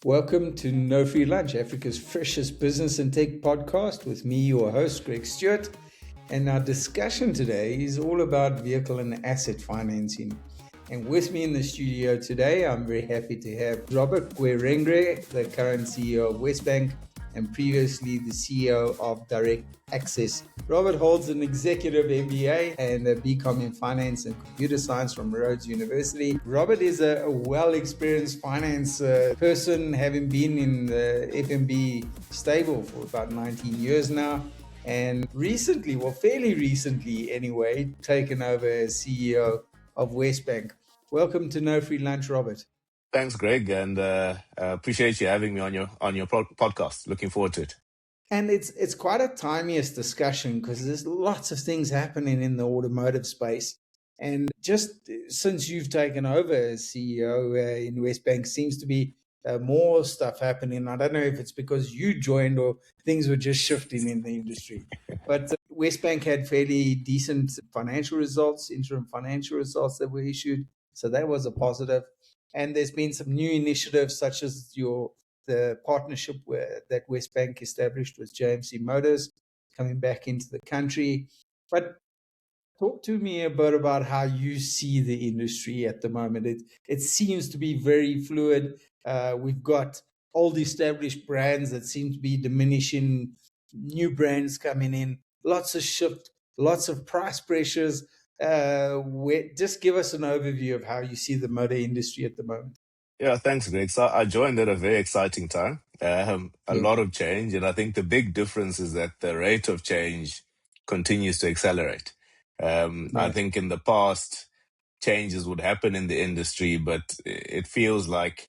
Welcome to No Free Lunch, Africa's freshest business and tech podcast with me, your host, Greg Stewart. And our discussion today is all about vehicle and asset financing. And with me in the studio today, I'm very happy to have Robert Guerengwe, the current CEO of Wesbank and previously the CEO of Direct Access. Robert holds an executive MBA and a BCom in finance and computer science from Rhodes University. Robert is a well-experienced finance person, having been in the FNB stable for about 19 years now. And recently, well, fairly recently anyway, taken over as CEO of Wesbank. Welcome to No Free Lunch, Robert. Thanks, Greg, and appreciate you having me on your podcast. Looking forward to it. And it's quite a timeous discussion because there's lots of things happening in the automotive space. And just since you've taken over as CEO in Wesbank, seems to be more stuff happening. I don't know if it's because you joined or things were just shifting in the industry. But Wesbank had fairly decent financial results, interim financial results that were issued. So that was a positive. And there's been some new initiatives such as the partnership that Wesbank established with JMC Motors coming back into the country. But talk to me a bit about how you see the industry at the moment. It seems to be very fluid. We've got old established brands that seem to be diminishing, new brands coming in, lots of shift, lots of price pressures. Just give us an overview of how you see the motor industry at the moment. Yeah, thanks, Greg. So I joined at a very exciting time. A lot of change, and I think the big difference is that the rate of change continues to accelerate. I think in the past, changes would happen in the industry, but it feels like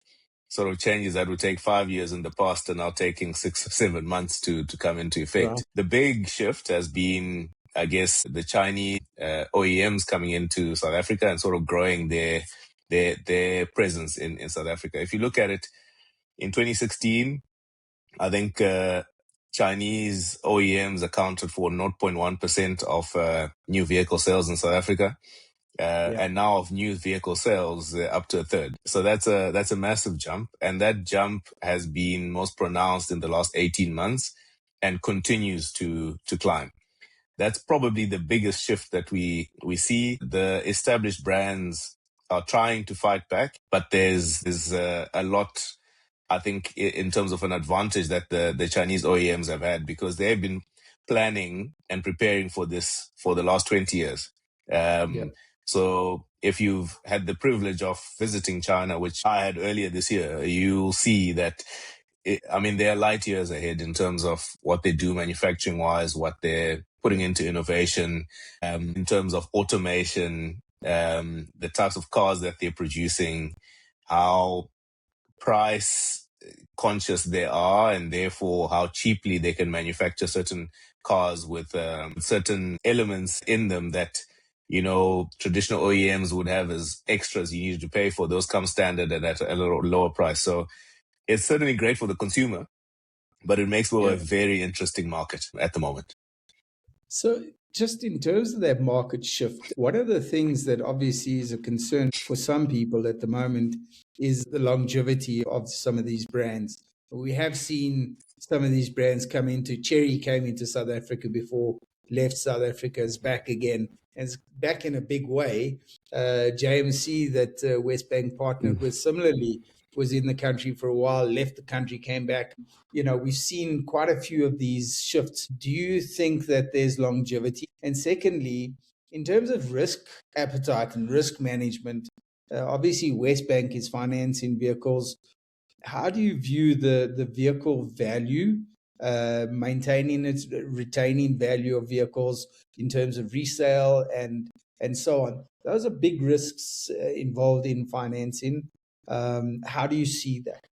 sort of changes that would take 5 years in the past are now taking 6 or 7 months to come into effect. Right. The big shift has been, I guess, the Chinese OEMs coming into South Africa and sort of growing their presence in South Africa. If you look at it, in 2016, I think Chinese OEMs accounted for 0.1% of new vehicle sales in South Africa. And now of new vehicle sales, up to a third. So that's a massive jump. And that jump has been most pronounced in the last 18 months and continues to climb. That's probably the biggest shift that we see. The established brands are trying to fight back, but there's a lot, I think, in terms of an advantage that the Chinese OEMs have had because they've been planning and preparing for this for the last 20 years. So if you've had the privilege of visiting China, which I had earlier this year, you'll see that, they're light years ahead in terms of what they do manufacturing-wise, what they're putting into innovation, in terms of automation, the types of cars that they're producing, how price conscious they are, and therefore how cheaply they can manufacture certain cars with certain elements in them that, traditional OEMs would have as extras you needed to pay for. Those come standard and at a lower price. So it's certainly great for the consumer, but it makes for a very interesting market at the moment. So just in terms of that market shift, one of the things that obviously is a concern for some people at the moment is the longevity of some of these brands. We have seen some of these brands come into, Chery came into South Africa before, left South Africa, is back again, and it's back in a big way. JMC that Wesbank partnered with similarly was in the country for a while, left the country, came back. We've seen quite a few of these shifts. Do you think that there's longevity? And secondly, in terms of risk appetite and risk management, obviously Wesbank is financing vehicles. How do you view the vehicle value, maintaining its retaining value of vehicles in terms of resale and so on? Those are big risks involved in financing. How do you see that?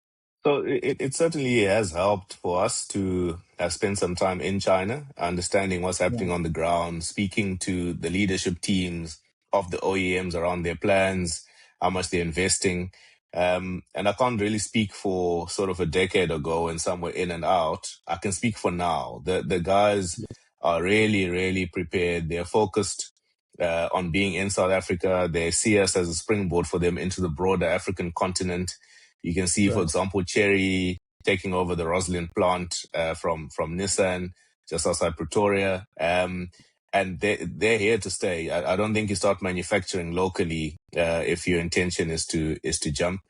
So it certainly has helped for us to have spent some time in China, understanding what's happening on the ground, speaking to the leadership teams of the OEMs around their plans, how much they're investing. And I can't really speak for sort of a decade ago and somewhere in and out. I can speak for now. The guys are really, really prepared. They're focused on being in South Africa. They see us as a springboard for them into the broader African continent. You can see, for example, Chery taking over the Roslyn plant from Nissan just outside Pretoria. And they're here to stay. I don't think you start manufacturing locally if your intention is to jump.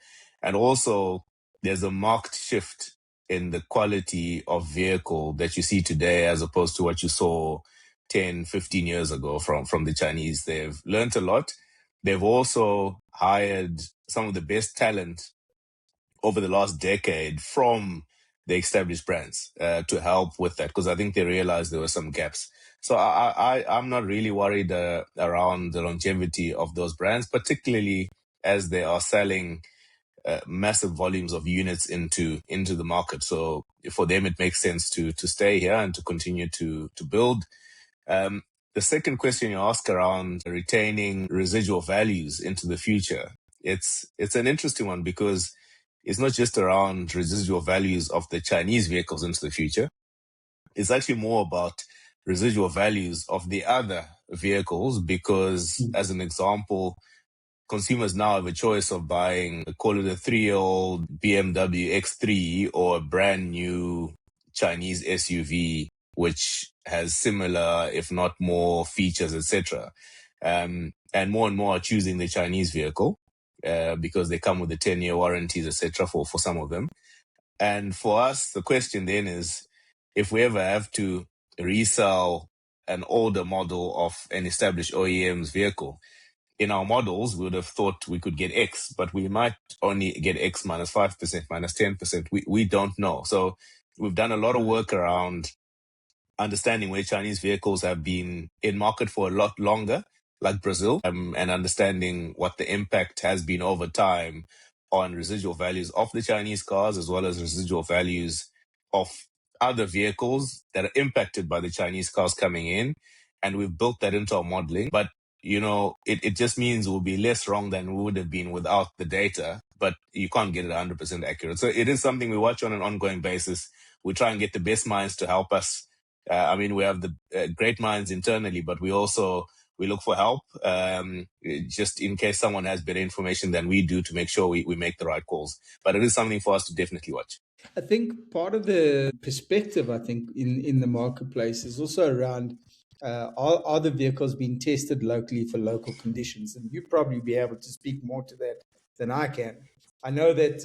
And also, there's a marked shift in the quality of vehicle that you see today as opposed to what you saw 10, 15 years ago from the Chinese. They've learned a lot. They've also hired some of the best talent over the last decade from the established brands to help with that, because I think they realized there were some gaps. So I'm not really worried around the longevity of those brands, particularly as they are selling massive volumes of units into the market. So for them, it makes sense to stay here and to continue to build. The second question you ask around retaining residual values into the future, it's an interesting one, because it's not just around residual values of the Chinese vehicles into the future. It's actually more about residual values of the other vehicles, because as an example, consumers now have a choice of buying, call it a 3-year-old BMW X3 or a brand new Chinese SUV, which has similar, if not more, features, etc. And more are choosing the Chinese vehicle because they come with the 10-year warranties, etc. for some of them. And for us, the question then is, if we ever have to resell an older model of an established OEM's vehicle, in our models, we would have thought we could get X, but we might only get X minus 5%, minus 10%. We don't know. So we've done a lot of work around understanding where Chinese vehicles have been in market for a lot longer, like Brazil, and understanding what the impact has been over time on residual values of the Chinese cars, as well as residual values of other vehicles that are impacted by the Chinese cars coming in. And we've built that into our modeling. But it just means we'll be less wrong than we would have been without the data, but you can't get it 100% accurate. So it is something we watch on an ongoing basis. We try and get the best minds to help us. We have the great minds internally, but we look for help just in case someone has better information than we do, to make sure we make the right calls. But it is something for us to definitely watch. I think part of the perspective, in the marketplace is also around are the vehicles being tested locally for local conditions? And you probably be able to speak more to that than I can. I know that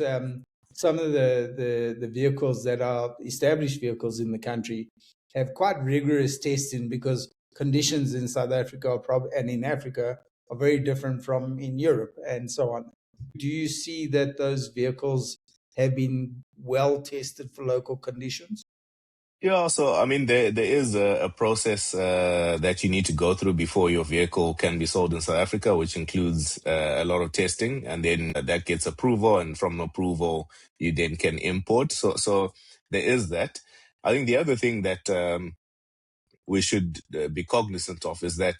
some of the vehicles that are established vehicles in the country have quite rigorous testing, because conditions in South Africa and in Africa are very different from in Europe and so on. Do you see that those vehicles have been well tested for local conditions? Yeah, so there is a process that you need to go through before your vehicle can be sold in South Africa, which includes a lot of testing, and then that gets approval, and from approval you then can import. So there is that. I think the other thing that we should be cognizant of is that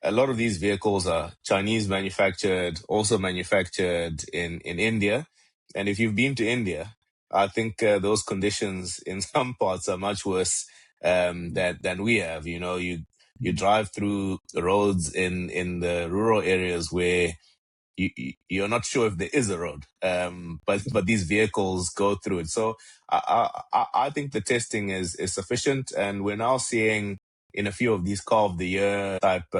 a lot of these vehicles are Chinese manufactured, also manufactured in India. And if you've been to India, I think those conditions in some parts are much worse than we have. You drive through the roads in the rural areas where you're not sure if there is a road, but these vehicles go through it. So I think the testing is sufficient, and we're now seeing in a few of these Car of the Year type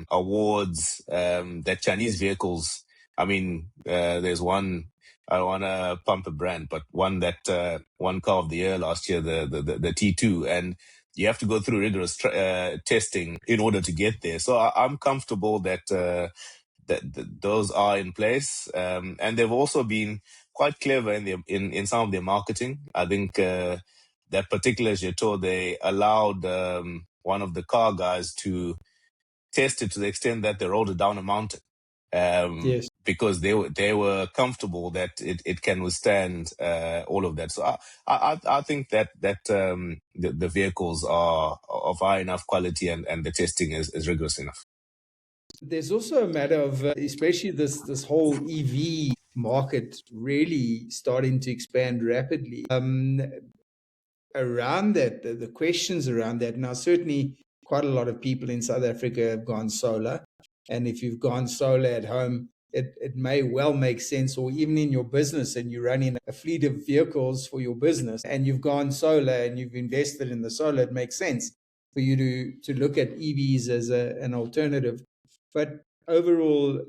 awards that Chinese vehicles. There's one. I don't want to pump a brand, but one that won Car of the Year last year, the T2, and you have to go through rigorous testing in order to get there. So I'm comfortable that those are in place, and they've also been quite clever in some of their marketing. I think that particular Jetor, they allowed one of the car guys to test it to the extent that they rolled it down a mountain. Yes. Because they were comfortable that it can withstand all of that. So I think that the vehicles are of high enough quality, and the testing is rigorous enough. There's also a matter of, especially this whole EV market really starting to expand rapidly. Around that, the questions around that. Now, certainly quite a lot of people in South Africa have gone solar. And if you've gone solar at home, it may well make sense, or even in your business and you're running a fleet of vehicles for your business and you've gone solar and you've invested in the solar, it makes sense for you to look at EVs as an alternative. But overall,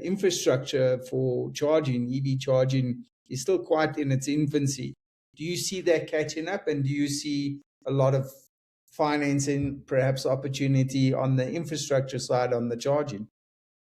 infrastructure for charging, EV charging, is still quite in its infancy. Do you see that catching up, and do you see a lot of financing, perhaps opportunity on the infrastructure side on the charging?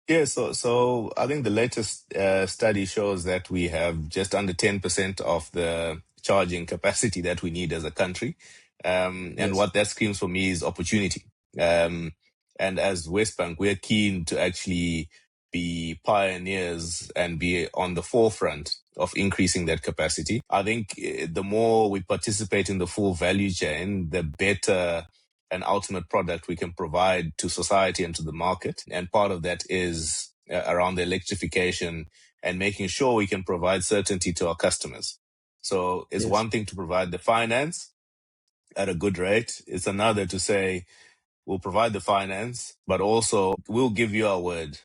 Yeah, so I think the latest study shows that we have just under 10% of the charging capacity that we need as a country. And Yes. what that screams for me is opportunity. And as Westbank, we're keen to actually be pioneers and be on the forefront of increasing that capacity. I think the more we participate in the full value chain, the better an ultimate product we can provide to society and to the market. And part of that is around the electrification and making sure we can provide certainty to our customers. So it's Yes. one thing to provide the finance at a good rate. It's another to say, we'll provide the finance, but also we'll give you our word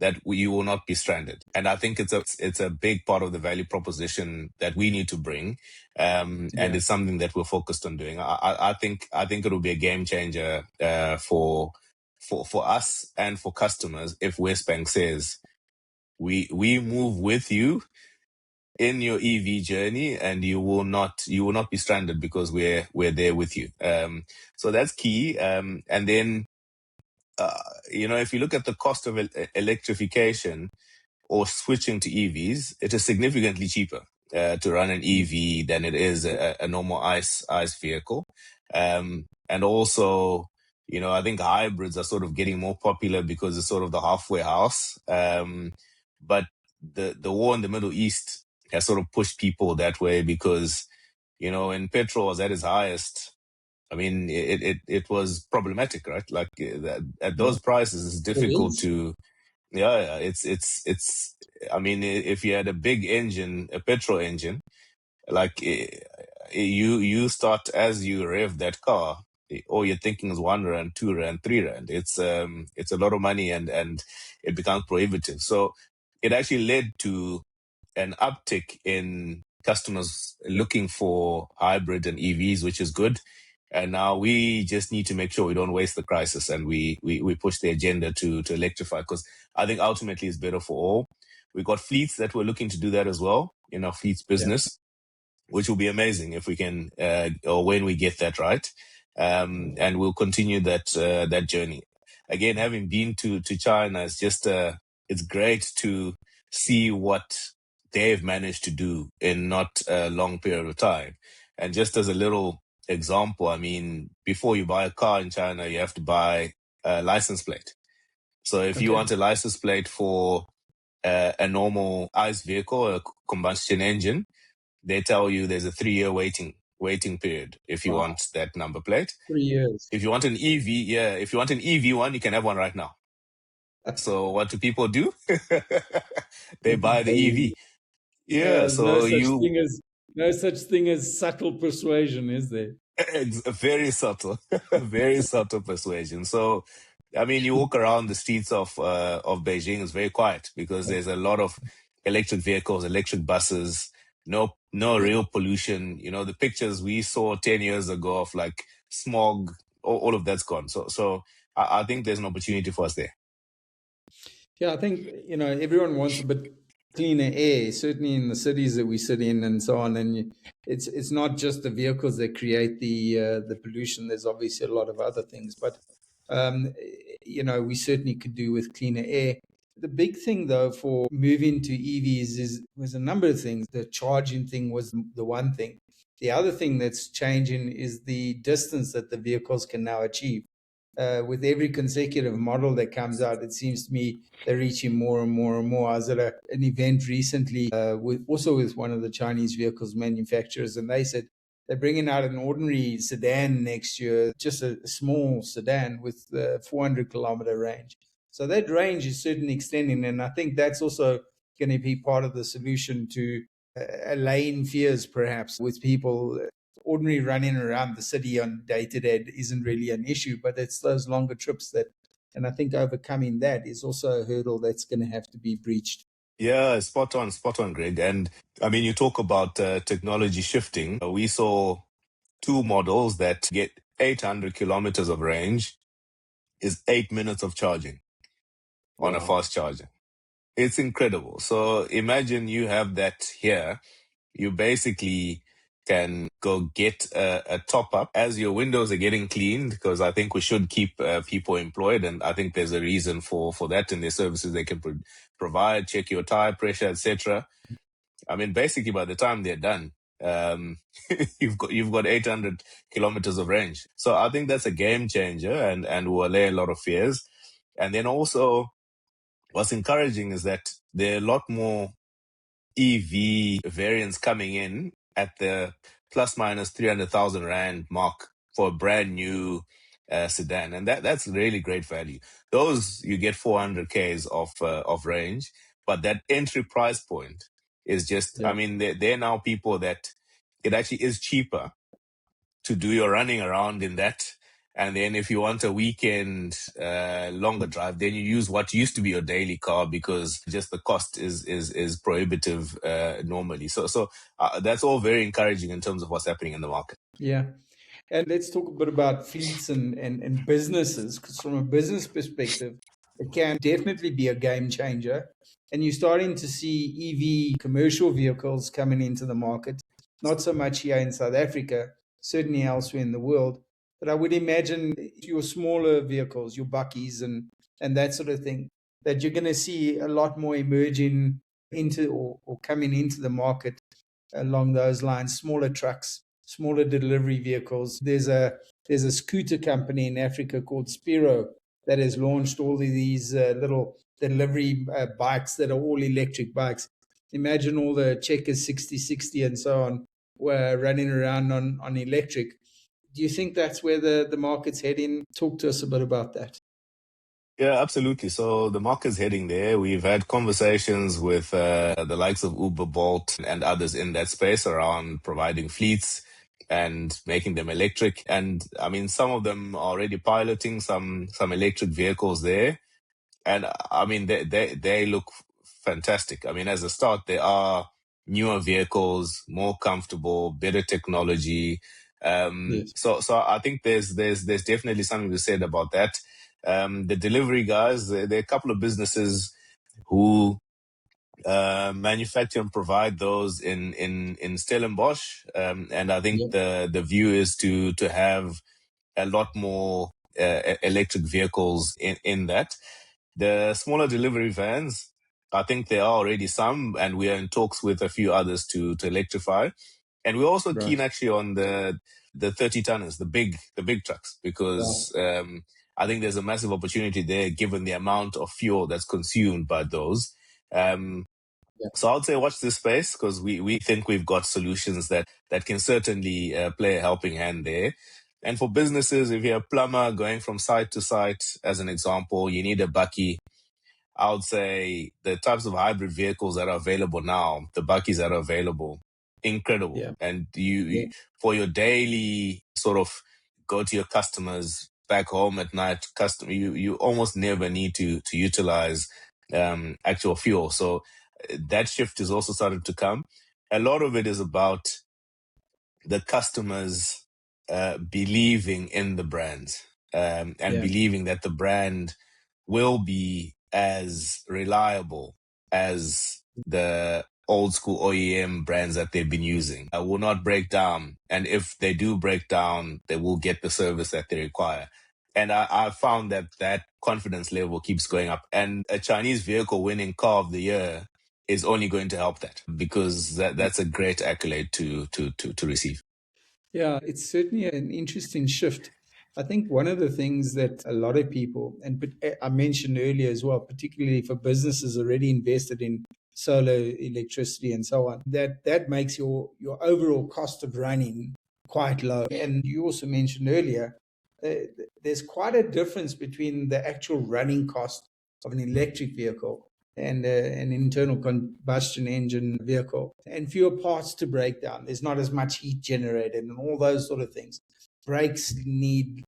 that you will not be stranded. And I think it's a big part of the value proposition that we need to bring, and it's something that we're focused on doing. I think it will be a game changer for us and for customers if Westbank says we move with you in your EV journey, and you will not be stranded because we're there with you. So that's key. And then if you look at the cost of electrification or switching to EVs, it is significantly cheaper to run an EV than it is a normal ICE vehicle. And also, I think hybrids are sort of getting more popular because it's sort of the halfway house. But the war in the Middle East has sort of pushed people that way because, when petrol was at its highest, I mean, it was problematic, right? Like at those prices, it's difficult to. Yeah, it's. I mean, if you had a big engine, a petrol engine, like you start as you rev that car, all you're thinking is R1, R2, R3. It's a lot of money, and it becomes prohibitive. So it actually led to an uptick in customers looking for hybrid and EVs, which is good. And now we just need to make sure we don't waste the crisis, and we push the agenda to electrify, because I think ultimately it's better for all. We got fleets that we're looking to do that as well in our fleets business, which will be amazing if we can, or when we get that right. And we'll continue that journey. Again, having been to China, it's just, it's great to see what they've managed to do in not a long period of time. And just as a little example, I mean, before you buy a car in China, you have to buy a license plate. So if you want a license plate for a normal ICE vehicle, a combustion engine, they tell you there's a 3-year waiting period if you want that number plate. 3 years. If you want an EV, if you want an EV one, you can have one right now. So what do people do? They buy the EV. Yeah, There's so no such thing as subtle persuasion, is there? It's very subtle, very subtle persuasion. So, I mean, you walk around the streets of Beijing, it's very quiet because there's a lot of electric vehicles, electric buses, no real pollution. The pictures we saw 10 years ago of like smog, all of that's gone. So I think there's an opportunity for us there. Yeah, I think, everyone wants a bit cleaner air, certainly in the cities that we sit in and so on. And it's not just the vehicles that create the pollution. There's obviously a lot of other things, but we certainly could do with cleaner air. The big thing, though, for moving to EVs was a number of things. The charging thing was the one thing. The other thing that's changing is the distance that the vehicles can now achieve. With every consecutive model that comes out, it seems to me they're reaching more and more and more. I was at an event recently with one of the Chinese vehicles manufacturers, and they said they're bringing out an ordinary sedan next year, just a small sedan with a 400-kilometer range. So that range is certainly extending, and I think that's also going to be part of the solution to allaying fears, perhaps, with people. Ordinary running around the city on day-to-day isn't really an issue, but it's those longer trips that And I think overcoming that is also a hurdle that's going to have to be breached. Yeah, spot on, Greg. And I mean, you talk about technology shifting. We saw two models that get 800 kilometers of range is 8 minutes of charging on a Wow. fast charger. It's incredible. So imagine you have that here. You basically can go get a top up as your windows are getting cleaned, because I think we should keep people employed. And I think there's a reason for that in the services they can provide, check your tire pressure, etc. I mean, basically by the time they're done, you've got 800 kilometers of range. So I think that's a game changer and will allay a lot of fears. And then also what's encouraging is that there are a lot more EV variants coming in at the plus minus 300,000 Rand mark for a brand new sedan. And that's really great value. Those you get 400 Ks of range, but that entry price point is just, I mean, they're now people that it actually is cheaper to do your running around in that. And then if you want a weekend longer drive, then you use what used to be your daily car, because just the cost is prohibitive normally. So that's all very encouraging in terms of what's happening in the market. Yeah. And let's talk a bit about fleets and businesses, because from a business perspective, it can definitely be a game changer. And you're starting to see EV commercial vehicles coming into the market, not so much here in South Africa, certainly elsewhere in the world. But I would imagine your smaller vehicles, your buckies and that sort of thing, that you're going to see a lot more emerging into or coming into the market along those lines, smaller trucks, smaller delivery vehicles. There's a scooter company in Africa called Spiro that has launched all of these little delivery bikes that are all electric bikes. Imagine all the Checkers 6060 and so on were running around on electric. Do you think that's where the market's heading? Talk to us a bit about that. Yeah, absolutely. So the market's heading there. We've had conversations with the likes of Uber, Bolt, and others in that space around providing fleets and making them electric. And I mean, some of them are already piloting some electric vehicles there. And I mean, they look fantastic. I mean, as a start, they are newer vehicles, more comfortable, better technology. Yes. So I think there's definitely something to be said about that. The delivery guys, there are a couple of businesses who manufacture and provide those in Stellenbosch, and I think the view is to have a lot more electric vehicles in that. The smaller delivery vans, I think there are already some, and we are in talks with a few others to electrify. And we're also keen actually on the 30 tonners, the big trucks, because I think there's a massive opportunity there given the amount of fuel that's consumed by those. So I would say watch this space, because we think we've got solutions that can certainly play a helping hand there. And for businesses, if you're a plumber going from site to site, as an example, you need a bucky. I would say the types of hybrid vehicles that are available now, the buckies that are available, incredible. Yeah. And you for your daily sort of go to your customers back home at night, you almost never need to utilize actual fuel. So that shift is also starting to come. A lot of it is about the customers believing in the brand and believing that the brand will be as reliable as the old school OEM brands that they've been using. Will not break down. And if they do break down, they will get the service that they require. And I found that confidence level keeps going up. And a Chinese vehicle winning car of the year is only going to help that, because that's a great accolade to receive. Yeah, it's certainly an interesting shift. I think one of the things that a lot of people, and I mentioned earlier as well, particularly for businesses already invested in solar electricity and so on, that makes your overall cost of running quite low. And you also mentioned earlier, there's quite a difference between the actual running cost of an electric vehicle and an internal combustion engine vehicle, and fewer parts to break down. There's not as much heat generated and all those sort of things. brakes need,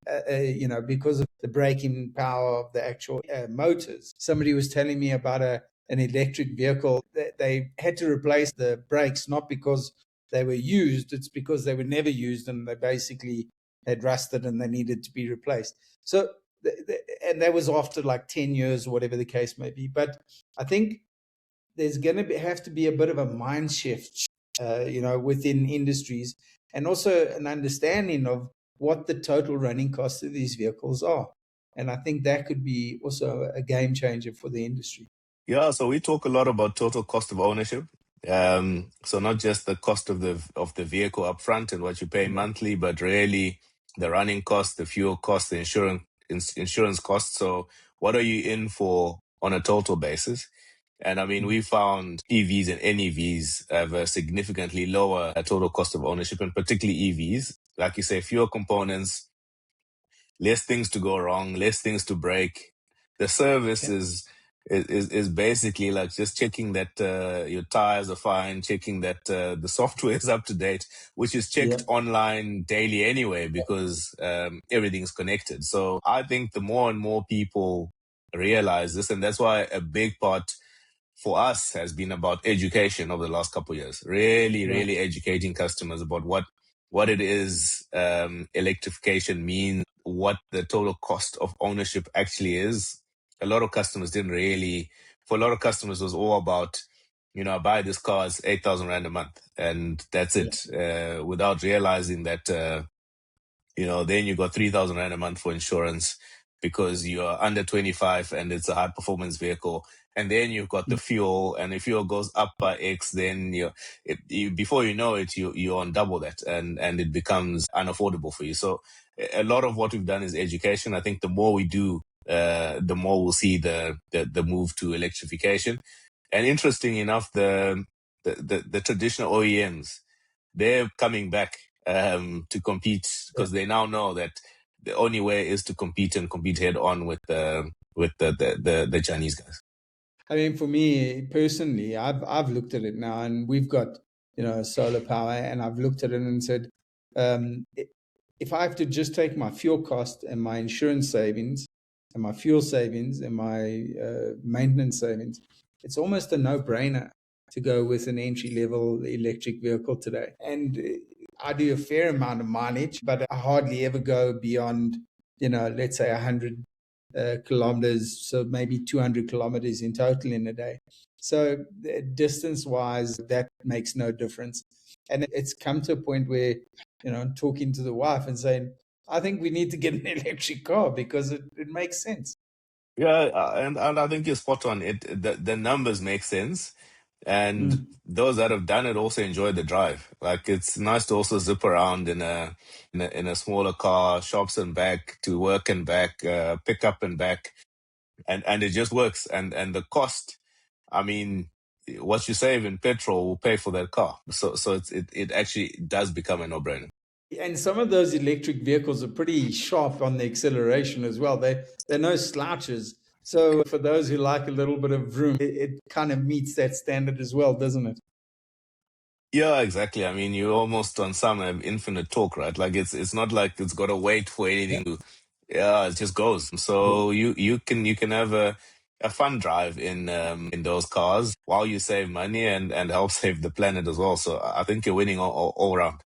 because of the braking power of the actual motors. Somebody was telling me about an electric vehicle that they had to replace the brakes, not because they were used, it's because they were never used and they basically had rusted and they needed to be replaced. So, and that was after like 10 years or whatever the case may be. But I think there's going to have to be a bit of a mind shift, within industries, and also an understanding of what the total running costs of these vehicles are. And I think that could be also a game changer for the industry. Yeah, so we talk a lot about total cost of ownership. So not just the cost of the vehicle up front and what you pay monthly, but really the running cost, the fuel cost, the insurance cost. So what are you in for on a total basis? And I mean, we found EVs and NEVs have a significantly lower total cost of ownership, and particularly EVs. Like you say, fewer components, less things to go wrong, less things to break. The service is basically like just checking that your tires are fine, checking that the software is up to date, which is checked online daily anyway, because everything's connected. So I think the more and more people realize this, and that's why a big part for us has been about education over the last couple of years, really educating customers about what it is electrification means, what the total cost of ownership actually is. A lot of customers for a lot of customers, it was all about, I buy this car, it's 8,000 Rand a month, and that's it, without realizing that, then you got 3,000 Rand a month for insurance because you're under 25 and it's a high performance vehicle. And then you've got the fuel, and if fuel goes up by X, then before you know it, you're on double that, and it becomes unaffordable for you. So a lot of what we've done is education. I think the more we do, the more we'll see the move to electrification. And interesting enough, the traditional OEMs, they're coming back to compete, because they now know that the only way is to compete and compete head on with the Chinese guys. I mean, for me personally, I've looked at it now, and we've got solar power, and I've looked at it and said, if I have to just take my fuel cost and my insurance savings and my fuel savings and my maintenance savings, it's almost a no-brainer to go with an entry-level electric vehicle today. And I do a fair amount of mileage, but I hardly ever go beyond, let's say 100 kilometers, so maybe 200 kilometers in total in a day. So distance-wise, that makes no difference. And it's come to a point where, talking to the wife and saying, I think we need to get an electric car because it makes sense. Yeah, and I think you're spot on. The numbers make sense. And those that have done it also enjoy the drive. Like, it's nice to also zip around in a smaller car, shops and back, to work and back, pick up and back, and it just works. And the cost, I mean, what you save in petrol will pay for that car. So it actually does become a no-brainer. And some of those electric vehicles are pretty sharp on the acceleration as well. They're no slouches. So for those who like a little bit of vroom, it kind of meets that standard as well, doesn't it? Yeah, exactly. I mean, you almost on some have infinite torque, right? Like, it's not like it's got to wait for anything to. Yeah, it just goes. So you can have a fun drive in those cars while you save money and help save the planet as well. So I think you're winning all around.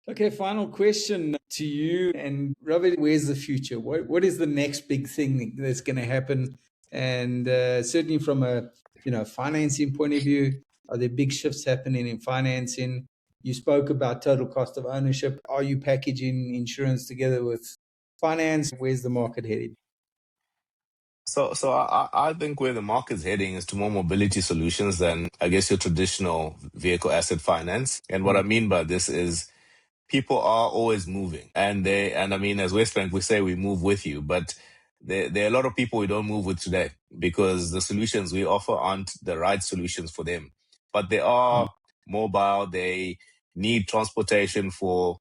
Okay, final question to you. And Robert, where's the future? What is the next big thing that's going to happen? And certainly from a financing point of view, are there big shifts happening in financing? You spoke about total cost of ownership. Are you packaging insurance together with finance? Where's the market heading? So I think where the market's heading is to more mobility solutions than, I guess, your traditional vehicle asset finance. And what I mean by this is, people are always moving, and I mean, as Wesbank, we say we move with you, but there are a lot of people we don't move with today because the solutions we offer aren't the right solutions for them. But they are mobile. They need transportation for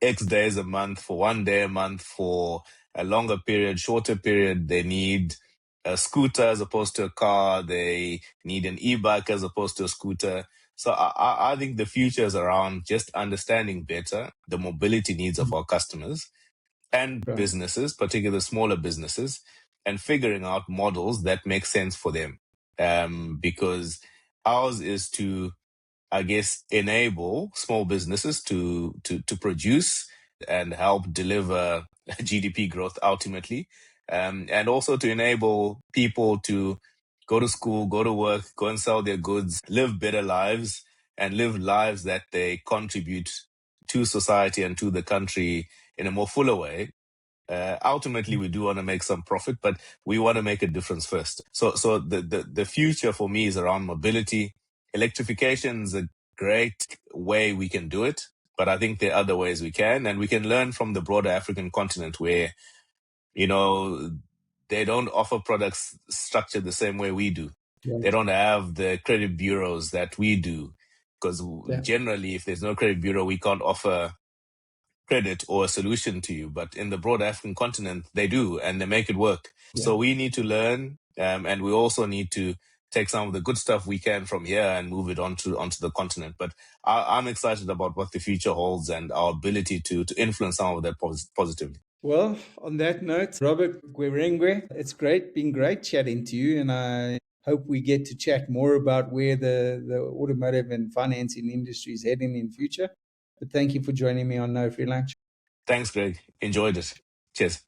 X days a month, for 1 day a month, for a longer period, shorter period. They need a scooter as opposed to a car. They need an e-bike as opposed to a scooter. So I think the future is around just understanding better the mobility needs of our customers and Right. businesses, particularly smaller businesses, and figuring out models that make sense for them. Because ours is to, I guess, enable small businesses to produce and help deliver GDP growth ultimately, and also to enable people to go to school, go to work, go and sell their goods, live better lives, and live lives that they contribute to society and to the country in a more fuller way. Ultimately, we do want to make some profit, but we want to make a difference first. So the future for me is around mobility. Electrification is a great way we can do it, but I think there are other ways we can, and we can learn from the broader African continent where, they don't offer products structured the same way we do. Yeah. They don't have the credit bureaus that we do, because generally, if there's no credit bureau, we can't offer credit or a solution to you. But in the broad African continent, they do, and they make it work. Yeah. So we need to learn, and we also need to take some of the good stuff we can from here and move it onto the continent. But I'm excited about what the future holds and our ability to influence some of that positively. Well, on that note, Robert Guerengwe, it's been great chatting to you, and I hope we get to chat more about where the automotive and financing industry is heading in future. But thank you for joining me on No Free Lunch. Thanks, Greg. Enjoyed it. Cheers.